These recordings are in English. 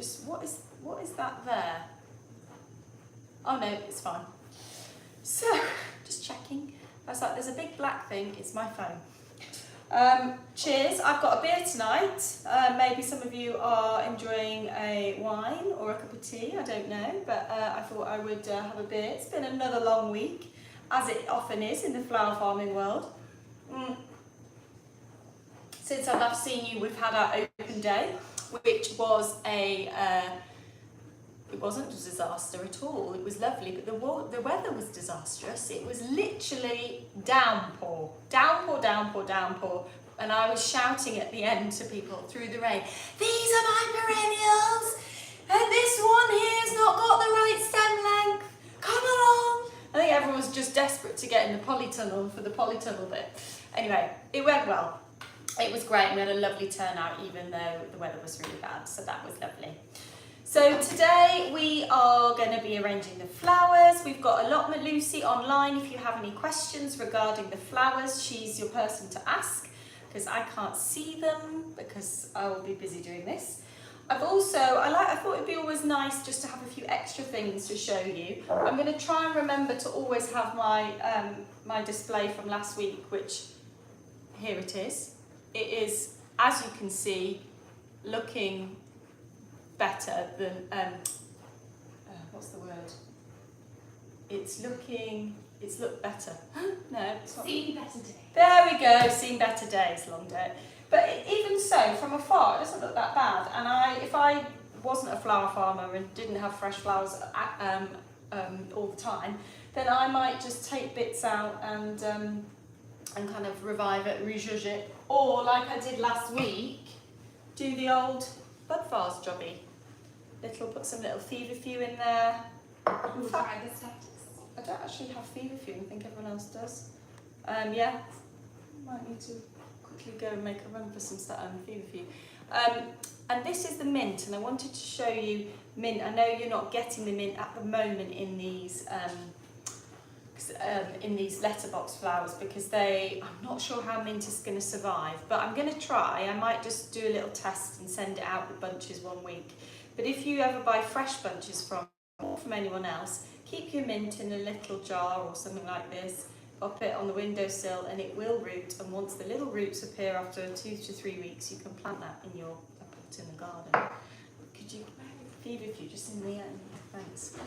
just, what is that there? Oh no, it's fine. So, just checking. I was like, there's a big black thing, it's my phone. Cheers, I've got a beer tonight. Maybe some of you are enjoying a wine or a cup of tea, I don't know, but I thought I would have a beer. It's been another long week, as it often is in the flower farming world. Since I've last seen you, we've had our open day, which was it wasn't a disaster at all. It was lovely, but the weather was disastrous. It was literally downpour, downpour, downpour, downpour. And I was shouting at the end to people through the rain, these are my perennials, and this one here's not got the right stem length. Come along. I think everyone was just desperate to get in the polytunnel for the polytunnel bit. Anyway, it went well. It was great. We had a lovely turnout, even though the weather was really bad, so that was lovely. So today we are going to be arranging the flowers. We've got Allotment Lucy online. If you have any questions regarding the flowers, she's your person to ask, because I can't see them because I will be busy doing this. I thought it'd be always nice just to have a few extra things to show you. I'm going to try and remember to always have my my display from last week, which here it is. It is, as you can see, looking better than what's the word? It's looked better. No, it's not. Seen better days. There we go, seen better days, long day. But even so, from afar, it doesn't look that bad. And if I wasn't a flower farmer and didn't have fresh flowers all the time, then I might just take bits out and kind of revive it, rejudge it, or like I did last week, do the old bud vase jobby. Put some little feverfew in there. We'll try the status. I don't actually have feverfew, I think everyone else does. Yeah, might need to quickly go and make a run for some feverfew. And this is the mint, and I wanted to show you mint. I know you're not getting the mint at the moment in these letterbox flowers because I'm not sure how mint is going to survive, but I'm going to try. I might just do a little test and send it out with bunches one week. But if you ever buy fresh bunches from anyone else, keep your mint in a little jar or something like this, pop it on the windowsill and it will root, and once the little roots appear after 2 to 3 weeks, you can plant that in your pot in the garden. Could you feverfew just in the end? Thanks.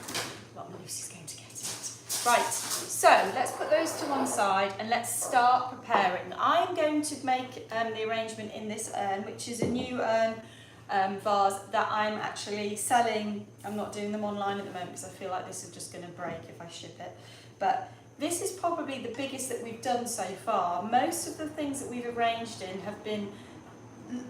Well, Lucy's going to get it. Right, so let's put those to one side and let's start preparing. I'm going to make the arrangement in this urn, which is a new urn vase that I'm actually selling. I'm not doing them online at the moment because I feel like this is just going to break if I ship it. But this is probably the biggest that we've done so far. Most of the things that we've arranged in have been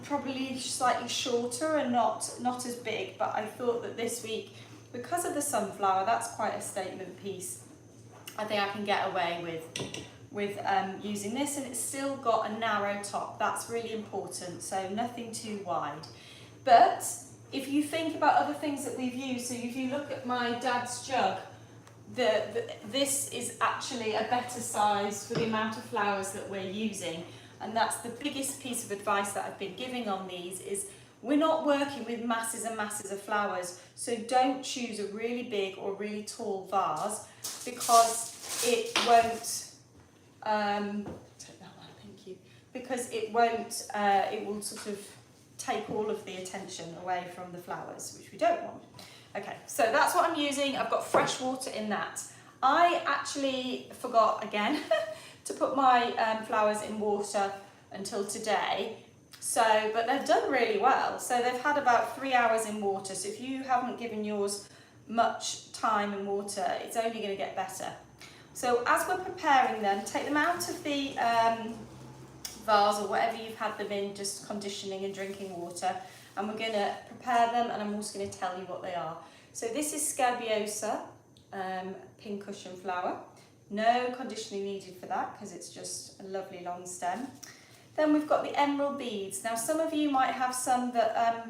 probably slightly shorter and not as big, but I thought that this week, because of the sunflower, that's quite a statement piece. I think I can get away with using this, and it's still got a narrow top. That's really important, so nothing too wide. But if you think about other things that we've used, so if you look at my dad's jug, this is actually a better size for the amount of flowers that we're using, and that's the biggest piece of advice that I've been giving on these is we're not working with masses and masses of flowers, so don't choose a really big or really tall vase because it won't take that one, thank you, because it will sort of take all of the attention away from the flowers, which we don't want. Okay, so that's what I'm using. I've got fresh water in that. I actually forgot again to put my flowers in water until today. But they've done really well. So they've had about 3 hours in water. So if you haven't given yours much time in water, it's only going to get better. So as we're preparing them, take them out of the vase or whatever you've had them in, just conditioning and drinking water. And we're going to prepare them, and I'm also going to tell you what they are. So this is Scabiosa, pink cushion flower. No conditioning needed for that because it's just a lovely long stem. Then we've got the emerald beads. Now some of you might have some that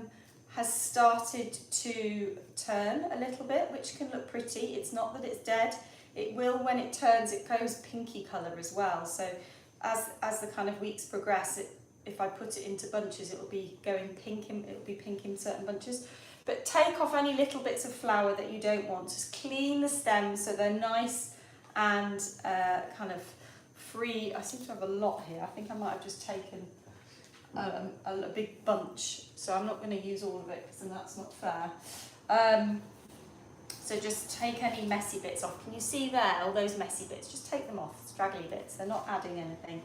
has started to turn a little bit, which can look pretty. It's not that it's dead. It will, when it turns, it goes pinky colour as well. So as the kind of weeks progress, if I put it into bunches, it will be going pink. It will be pink in certain bunches. But take off any little bits of flower that you don't want. Just clean the stems so they're nice and kind of free. I seem to have a lot here. I think I might have just taken a big bunch, so I'm not going to use all of it because then that's not fair. So just take any messy bits off. Can you see there, all those messy bits? Just take them off, straggly bits. They're not adding anything.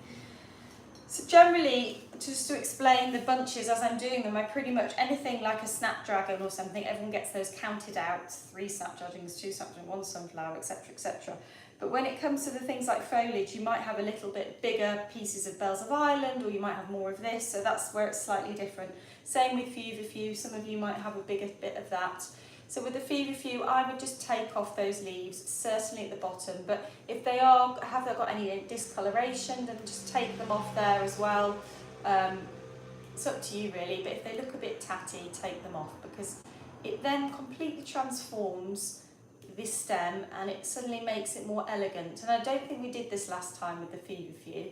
So generally, just to explain the bunches as I'm doing them, I pretty much, anything like a snapdragon or something, everyone gets those counted out, 3 snapdragons, 2 snapdragons, 1 sunflower, etc, etc. But when it comes to the things like foliage, you might have a little bit bigger pieces of Bells of Ireland, or you might have more of this, so that's where it's slightly different. Same with feverfew, some of you might have a bigger bit of that. So with the feverfew, I would just take off those leaves, certainly at the bottom, but if they have got any discoloration, then just take them off there as well. It's up to you really, but if they look a bit tatty, take them off, because it then completely transforms this stem and it suddenly makes it more elegant. And I don't think we did this last time with the feverfew,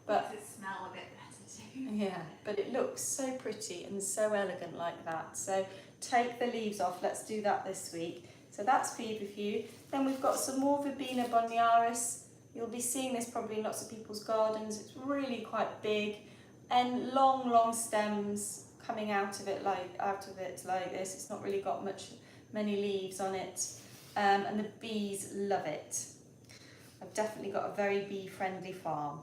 but it smell a bit better too. yeah, but it looks so pretty and so elegant like that. So take the leaves off. Let's do that this week. So that's feverfew. Then we've got some more Verbena bonniaris. You'll be seeing this probably in lots of people's gardens. It's really quite big and long stems coming out of it like this. It's not really got many leaves on it, and the bees love it. I've definitely got a very bee friendly farm.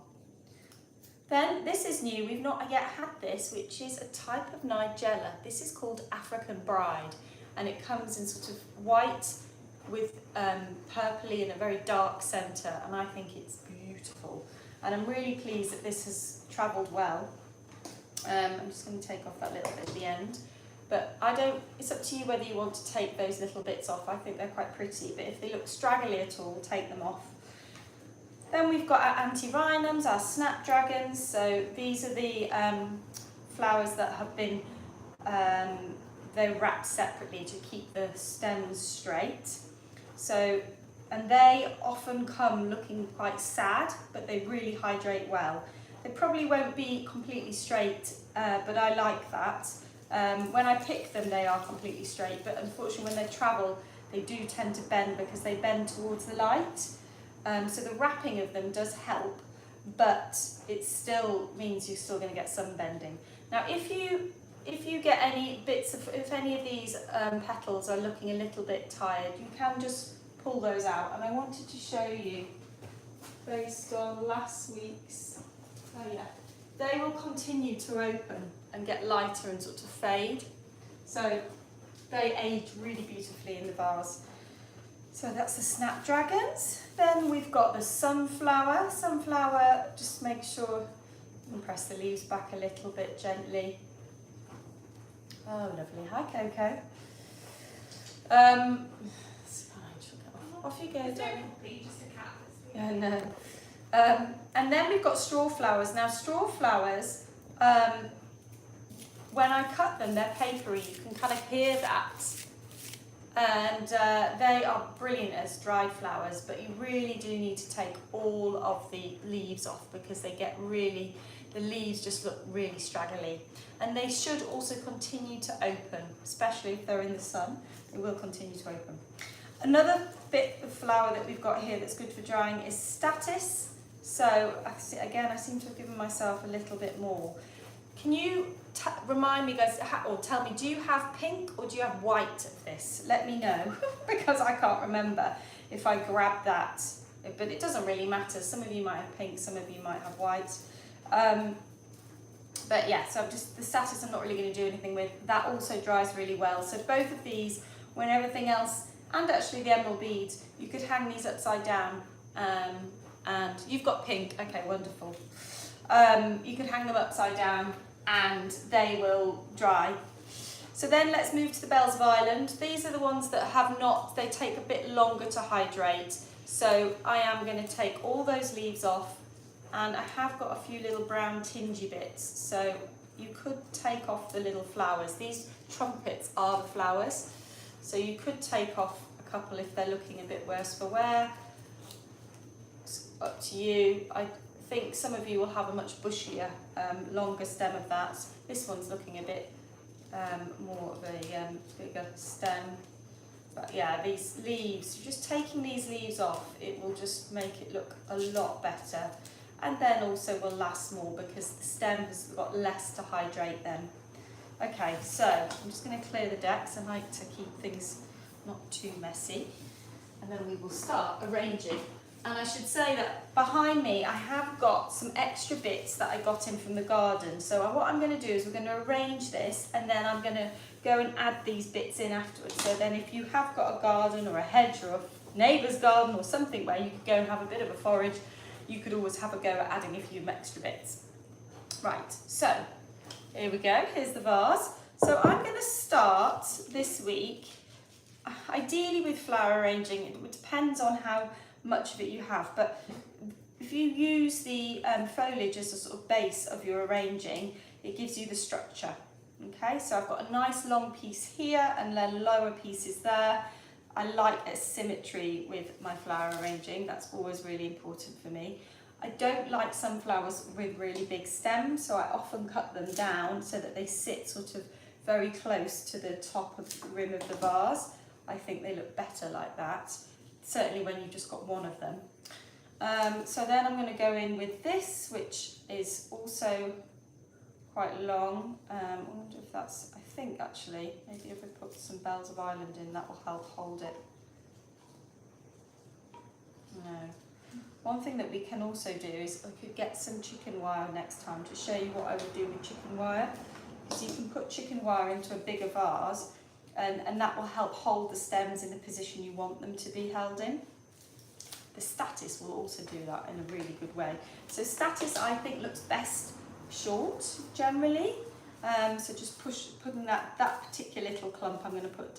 Then this is new, we've not yet had this, which is a type of Nigella. This is called African Bride, and it comes in sort of white with purpley and a very dark centre, and I think it's beautiful. And I'm really pleased that this has travelled well. I'm just going to take off that little bit at the end. But it's up to you whether you want to take those little bits off. I think they're quite pretty, but if they look straggly at all, take them off. Then we've got our antirrhinums, our snapdragons. So these are the flowers that have been, they're wrapped separately to keep the stems straight. So, and they often come looking quite sad, but they really hydrate well. They probably won't be completely straight, but I like that. When I pick them, they are completely straight, but unfortunately when they travel, they do tend to bend because they bend towards the light. So the wrapping of them does help, but it still means you're still going to get some bending. Now, if you get any bits of, if any of these petals are looking a little bit tired, you can just pull those out. And I wanted to show you, based on last week's, oh yeah, they will continue to open and get lighter and sort of fade. So they age really beautifully in the vase. So that's the snapdragons. Then we've got the sunflower. Sunflower, just make sure you can press the leaves back a little bit gently. Oh, lovely. Hi, Coco. It's fine, she'll go off you go, darling. Just a cat this week. Yeah, no. And then we've got straw flowers. Now, straw flowers, when I cut them, they're papery. You can kind of hear that. And they are brilliant as dried flowers, but you really do need to take all of the leaves off because they get really, the leaves just look really straggly. And they should also continue to open, especially if they're in the sun. They will continue to open. Another bit of flower that we've got here that's good for drying is statice. So again, I seem to have given myself a little bit more. Can you remind me, guys, or tell me, do you have pink or do you have white of this? Let me know, because I can't remember if I grabbed that, but it doesn't really matter. Some of you might have pink, some of you might have white. But yeah, so the status I'm not really going to do anything with. That also dries really well. So both of these, when everything else, and actually the emerald beads, you could hang these upside down. And you've got pink, okay, wonderful. You could hang them upside down and they will dry. So then let's move to the Bells of Ireland. These are the ones that have not, they take a bit longer to hydrate. So I am going to take all those leaves off, and I have got a few little brown tingy bits. So you could take off the little flowers. These trumpets are the flowers. So you could take off a couple if they're looking a bit worse for wear. It's up to you. I think some of you will have a much bushier, longer stem of that. This one's looking a bit more of a bigger stem. But yeah, these leaves, just taking these leaves off, it will just make it look a lot better. And then also will last more because the stem has got less to hydrate then. Okay, so I'm just going to clear the decks. I like to keep things not too messy. And then we will start arranging. And I should say that behind me I have got some extra bits that I got in from the garden. So what I'm going to do is we're going to arrange this and then I'm going to go and add these bits in afterwards. So then if you have got a garden or a hedge or a neighbour's garden or something where you could go and have a bit of a forage, you could always have a go at adding a few extra bits. Right, so here we go, here's the vase. So I'm going to start this week, ideally with flower arranging. It depends on how much of it you have, but if you use the foliage as a sort of base of your arranging, it gives you the structure. Okay, so I've got a nice long piece here and then lower pieces there. I like a symmetry with my flower arranging, that's always really important for me. I don't like sunflowers with really big stems, so I often cut them down so that they sit sort of very close to the top of the rim of the vase. I think they look better like that, certainly when you've just got one of them. So then I'm going to go in with this, which is also quite long. I wonder if that's, I think actually, maybe if I put some Bells of Ireland in, that will help hold it. No. One thing that we can also do is I could get some chicken wire next time to show you what I would do with chicken wire. So you can put chicken wire into a bigger vase and that will help hold the stems in the position you want them to be held in. The statice will also do that in a really good way. So statice I think looks best short generally. So just putting that particular little clump I'm going to put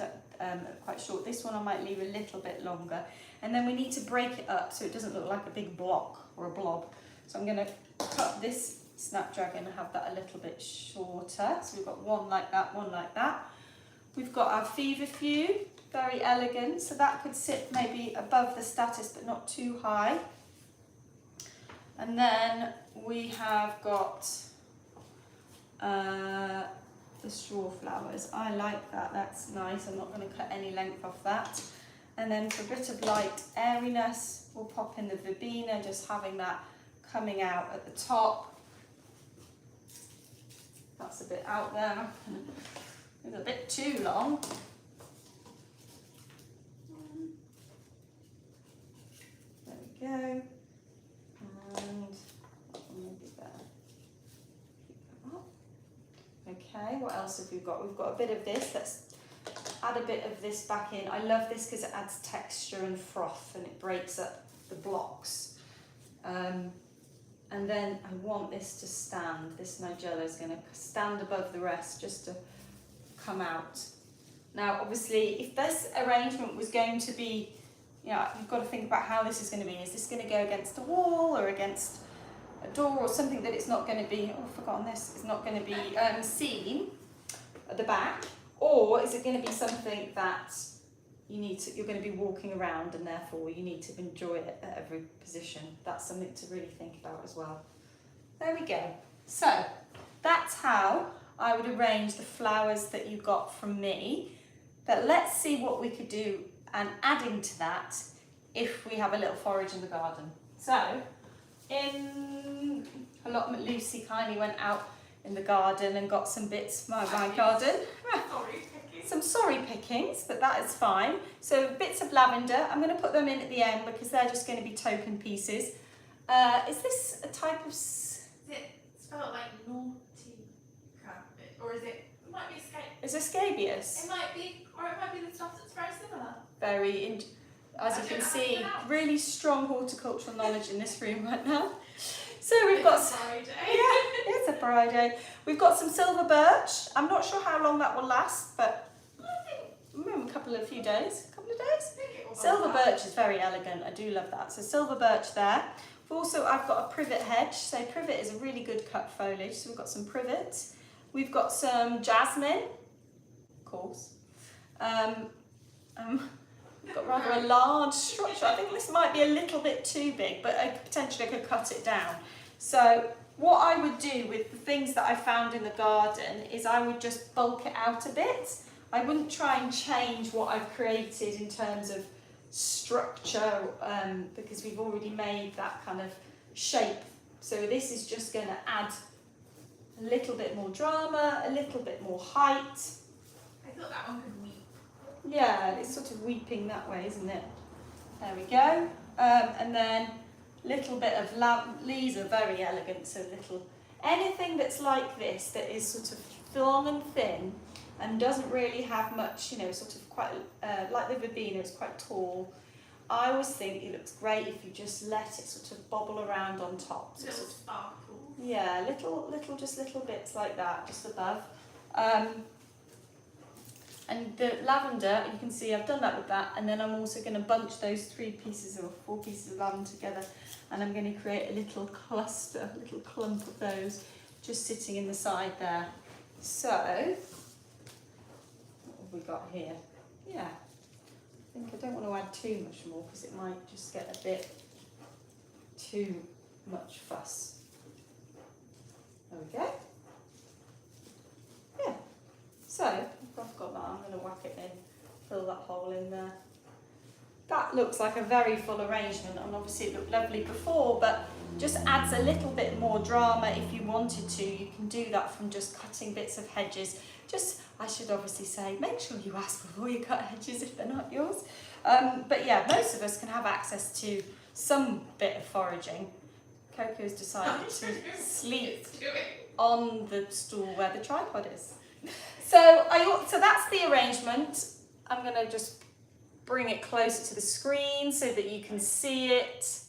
quite short. This one I might leave a little bit longer. And then we need to break it up so it doesn't look like a big block or a blob. So I'm going to cut this snapdragon and have that a little bit shorter. So we've got one like that, one like that. We've got our feverfew, very elegant. So that could sit maybe above the statice but not too high. And then we have got the straw flowers. I like that, that's nice. I'm not going to cut any length off that. And then for a bit of light airiness, we'll pop in the verbena, just having that coming out at the top. That's a bit out there. It's a bit too long. There we go. And maybe there. Keep that up. Okay, what else have we got? We've got a bit of this. Let's add a bit of this back in. I love this because it adds texture and froth and it breaks up the blocks. And then I want this to stand. This nigella is going to stand above the rest just to come out. Now obviously if this arrangement was going to be, you know, you've got to think about how this is going to be. Is this going to go against a wall or against a door or something that it's not going to be, oh I've forgotten this, it's not going to be seen at the back? Or is it going to be something that you're going to be walking around and therefore you need to enjoy it at every position? That's something to really think about as well. There we go. So that's how I would arrange the flowers that you got from me. But let's see what we could do and adding to that if we have a little forage in the garden. So in allotment, Lucy kindly went out in the garden and got some bits from my garden. Some sorry pickings, but that is fine. So bits of lavender, I'm going to put them in at the end because they're just going to be token pieces. Is this a type of... Is it spelled like naughty carpet? Or is it might be scabious? Is it scabious? It might be, or it might be the stuff that's very similar. As you can see, really strong horticultural knowledge in this room right now. So we've got It's a Friday. Yeah, it's a Friday. We've got some silver birch. I'm not sure how long that will last, but I think a few days. Silver birch is very elegant. I do love that. So silver birch there. I've got a privet hedge. So privet is a really good cut foliage. So we've got some privet. We've got some jasmine, of course. We've got rather a large structure. I think this might be a little bit too big, but potentially I could cut it down. So what I would do with the things that I found in the garden is I would just bulk it out a bit. I wouldn't try and change what I've created in terms of structure because we've already made that kind of shape. So this is just going to add a little bit more drama, a little bit more height. I thought that one could weep. Yeah, it's sort of weeping that way, isn't it? There we go. And then little bit of these are very elegant, so little, anything that's like this that is sort of long and thin and doesn't really have much, you know, sort of quite, like the verbena is quite tall. I always think it looks great if you just let it sort of bobble around on top. So Little sort of, sparkle. yeah, just little bits like that, just above. And the lavender, you can see I've done that with that, and then I'm also going to bunch those 3 pieces or 4 pieces of lavender together, and I'm going to create a little cluster, a little clump of those just sitting in the side there. So, what have we got here? Yeah, I think I don't want to add too much more because it might just get a bit too much fuss. There we go. Yeah, so I've got that, I'm going to whack it in, fill that hole in there. That looks like a very full arrangement, and obviously it looked lovely before, but just adds a little bit more drama if you wanted to. You can do that from just cutting bits of hedges. Just, I should obviously say, make sure you ask before you cut hedges if they're not yours. But yeah, most of us can have access to some bit of foraging. Coco's decided to sleep on the stool where the tripod is. So that's the arrangement. I'm going to just bring it closer to the screen so that you can see it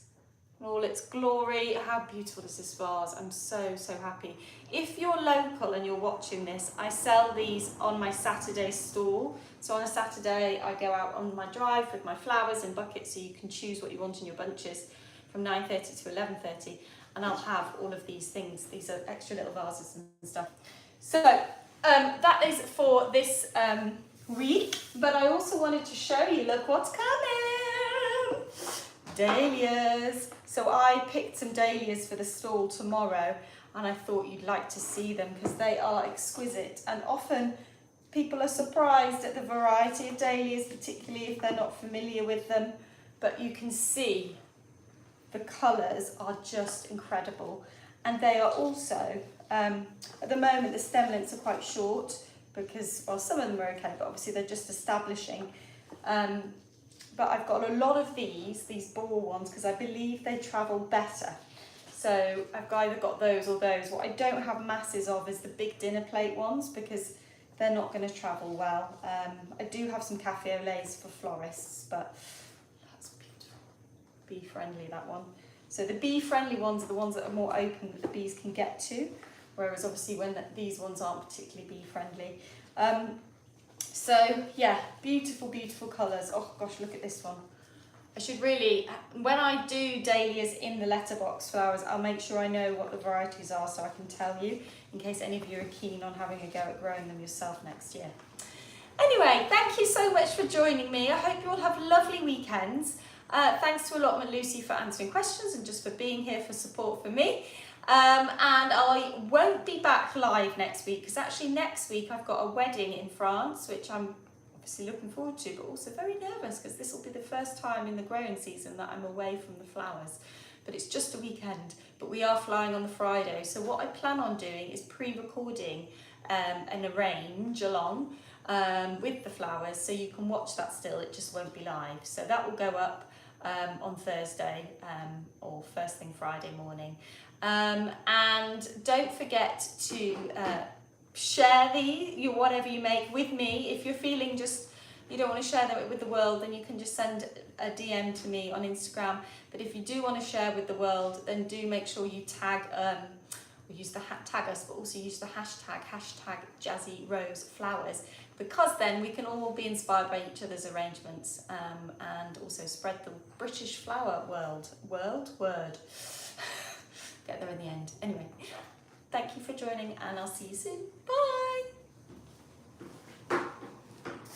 in all its glory. How beautiful is this vase? I'm so, so happy. If you're local and you're watching this, I sell these on my Saturday stall. So on a Saturday, I go out on my drive with my flowers in buckets, so you can choose what you want in your bunches from 9:30 to 11:30. And I'll have all of these things. These are extra little vases and stuff. So that is for this week, but I also wanted to show you, look what's coming! Dahlias. So I picked some dahlias for the stall tomorrow, and I thought you'd like to see them because they are exquisite, and often people are surprised at the variety of dahlias, particularly if they're not familiar with them, but you can see the colours are just incredible, and they are also at the moment the stem lengths are quite short because, well, some of them are okay, but obviously they're just establishing. But I've got a lot of these ball ones because I believe they travel better. So I've either got those or those. What I don't have masses of is the big dinner plate ones because they're not going to travel well. I do have some cafe au laits for florists, but that's beautiful. Bee friendly, that one. So the bee friendly ones are the ones that are more open that the bees can get to, whereas obviously these ones aren't particularly bee friendly. So yeah, beautiful, beautiful colours. Oh gosh, look at this one. I should really, when I do dahlias in the letterbox flowers, I'll make sure I know what the varieties are so I can tell you, in case any of you are keen on having a go at growing them yourself next year. Anyway, thank you so much for joining me. I hope you all have lovely weekends. Thanks to Allotment Lucy for answering questions and just for being here for support for me. And I won't be back live next week because actually next week I've got a wedding in France, which I'm obviously looking forward to, but also very nervous because this will be the first time in the growing season that I'm away from the flowers. But it's just a weekend, but we are flying on the Friday. So what I plan on doing is pre-recording an arrange along with the flowers, so you can watch that still, it just won't be live. So that will go up on Thursday or first thing Friday morning. And don't forget to share whatever you make with me. If you're feeling just you don't want to share them with the world, then you can just send a DM to me on Instagram. But if you do want to share with the world, then do make sure you tag use the tag us, but also use the hashtag Jazzy Rose Flowers, because then we can all be inspired by each other's arrangements and also spread the British flower word. Get there in the end. Anyway, thank you for joining, and I'll see you soon. Bye.